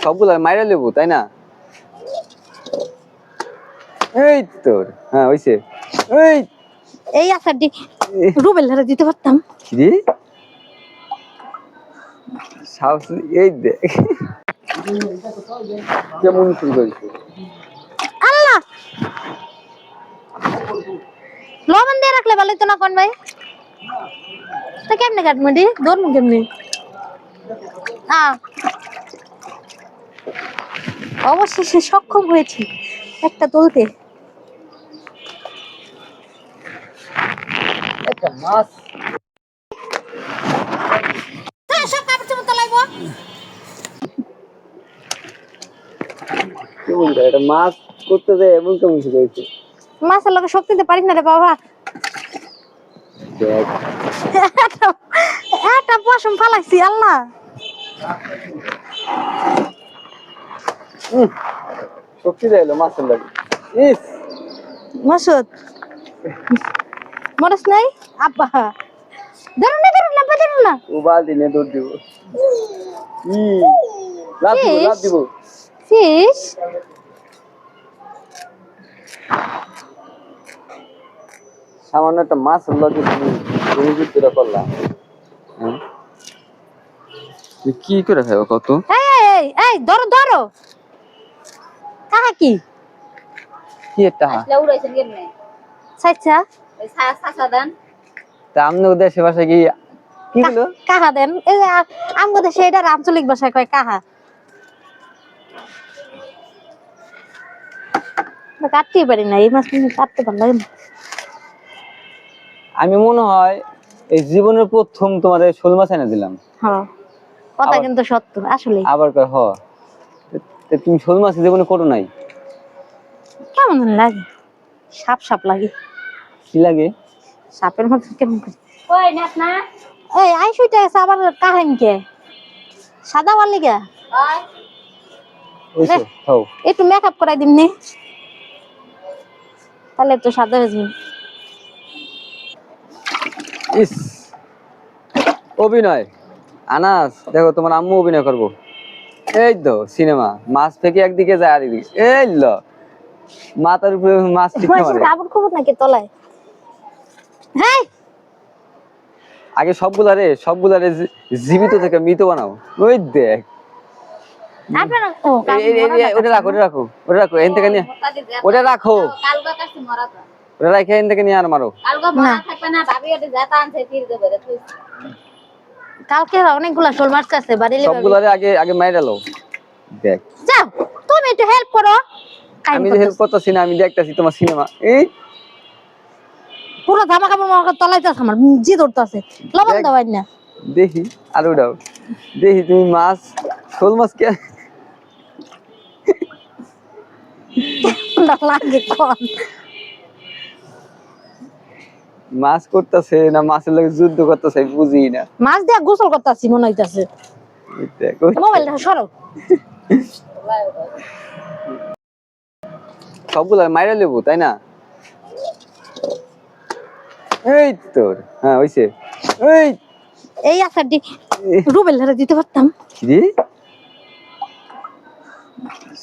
সবগুলা মাইরা লেবো তাই না? এই তোর হ্যাঁ হইছে। এই এই আচারটি রুবেল হারে দিতে পারতাম। রে সাহস এই দেখ কেমন শুরু করেছে। আল্লাহ লবণ দিয়ে রাখলে ভালো তো না কোন ভাই? তা কেমনে কাটবো দি ধরবো কেমনে? অবশেষে সক্ষম হয়েছি একটা তুলতে। একটা মাছ সব কাপড় চোপড় তোলাইবো। কেমন এটা মাছ করতে যায় এমন কেমন শুরু হয়েছে। মাছের লোকে শক্তি দিতে পারিস না রে বাবা। দেখ একটা পশম ফালাইছি আল্লাহ। শক্তি দেয় মাছের লাগে। ইস মাসুদ মরস নাই আব্বা ধরুন না ধরুন না ধরুন না। ও বালতি নিয়ে দৌড় দিব। লাভ দিব ফিশ সামান্য একটা মাছ লাগে তুমি ভিতরে করলাম। কি করে খাবো কত? এই এই ধরো ধরো কাহা কি কি এটা আসলে উড়াইছেন কেমনে? সাইচ্ছা ওই ছাছা দেন। তা আমনে দেশে ভাষায় কি কি হলো? কাহা দেন এই আমগো দেশে এটা আঞ্চলিক ভাষায় কয় কাহা। কাটতে পারি না এই মাছ কাটতে ভালো লাগে না। আমি মনে হয় এই জীবনের প্রথম তোমার শোল মাছ এনে দিলাম। হ্যাঁ কথা কিন্তু সত্য আসলে। আবার কয় হ তুমি শোল মাছ জীবনে করো নাই? কেমন লাগে সাপ সাপ লাগে। কি লাগে? সাপের মতো কেমন করে কই নাচ না? এই আইসুইটা আছে আবার কাহেন কে সাদা বালি কে ওই ওইসো হও একটু মেকআপ করাই দিমনি তাহলে তো সাদা হয়ে যাবে। ইস অভিনয় আনাস দেখো তোমার আম্মু অভিনয় করবো। এই তো সিনেমা মাছ থেকে একদিকে যায় আরেকদিকে এই ল মাথার উপরে মাছ ঠিক মারে। কাপড় খবর নাকি তলায়। হ্যাঁ আগে সবগুলারে জীবিত থেকে মৃত বানাও। ওই দেখ আপনারা ও ওটা রাখো এখান থেকে নিয়ে ওটা রাখো কালকা কাছে মরা তো। ওটা রাখে এখান থেকে নিয়ে আর মারো। কালকা মরা থাকবে না ভাবি ওটা যেটা আনছে ফিরে দেবে রে তুই। কালকে অনেকগুলা শোল মাছ আছে বাড়ি লিবে। সবগুলারে আগে মাইরা লও। দেখ যাও তুমি একটু হেল্প করো। আমি যে হেল্প করতেছি না আমি দেখতাছি তোমার সিনেমা। এই পুরো জামা কাপড় মামা তলাইতেছে আমার জি ধরতেছে লবণ দাওয়াই না। দেখি আর ওটাও দেখি তুমি মাছ শোল মাছ কে লাগে কোন মাছ করতেছে না মাছের লগে যুদ্ধ করতেছে বুঝি না। মাছ দিয়া গোসল করতেছি মনে হইতাছে। দেখ মোবাইলটা সরো সবগুলা মাইরা লেবো তাই না? এই তোর হ্যাঁ হইছে। এই এই আচারটি রুবেল হারে দিতে পারতাম। রে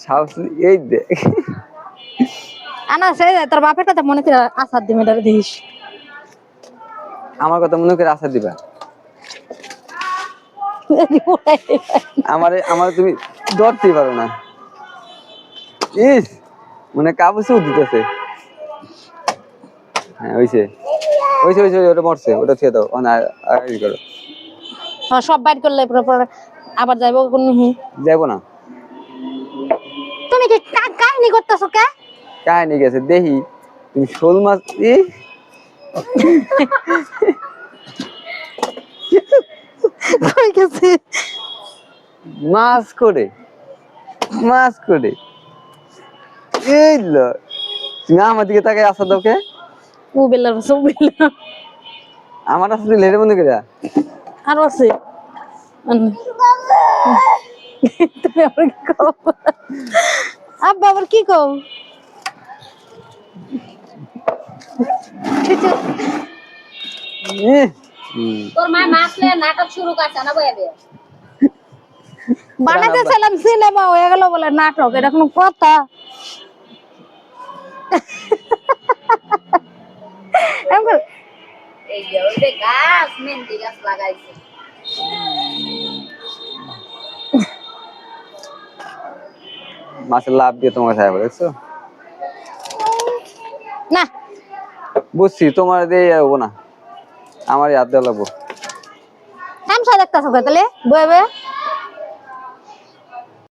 সাহস এই দেখ আনা সে তোর বাপের কথা মনে করে আচার দিমে ধরে দিস। আমার কথা মনে করে আশা দিবা। আমার তুমি ধরতেই পারো না। ইস মানে কাবুসেও দিতেছে। হ্যাঁ হইছে ওটা মরছে ওটা ছেড়ে দাও আর করো। সব বাইর করলে আবার যাইব কোন যাবো না। তুমি কি কাহিনী করতেছো কে? কাহিনী গেছে দেখি তুমি শোল মাছ কই গেছে মাছ করে এই ল তুমি আমার দিকে তাকাই আসা দাও কে? ও বেলার বসে ও বেলা আমার আসলে লেরে মনে করে আর আছে তুমি আবার কি কও আব্বা আবার কি কও? তোর মা মাছলে নাটক শুরু করছে না বইবে। বানাইতেছিলাম সিনেমা হয়ে গেল বলে নাটক, এটা কোনো কথা? এই যে ওই যে গাছ মেহেন্দি গাছ লাগাইছে। মাছের লাভ দিয়ে তোমাকে খাইবো, দেখছো? না বুঝছি, তোমার দিয়ে যাবো না, আমার হাত দেওয়া লাগবো। তামসা দেখতেছো তাহলে বয়ে বয়ে?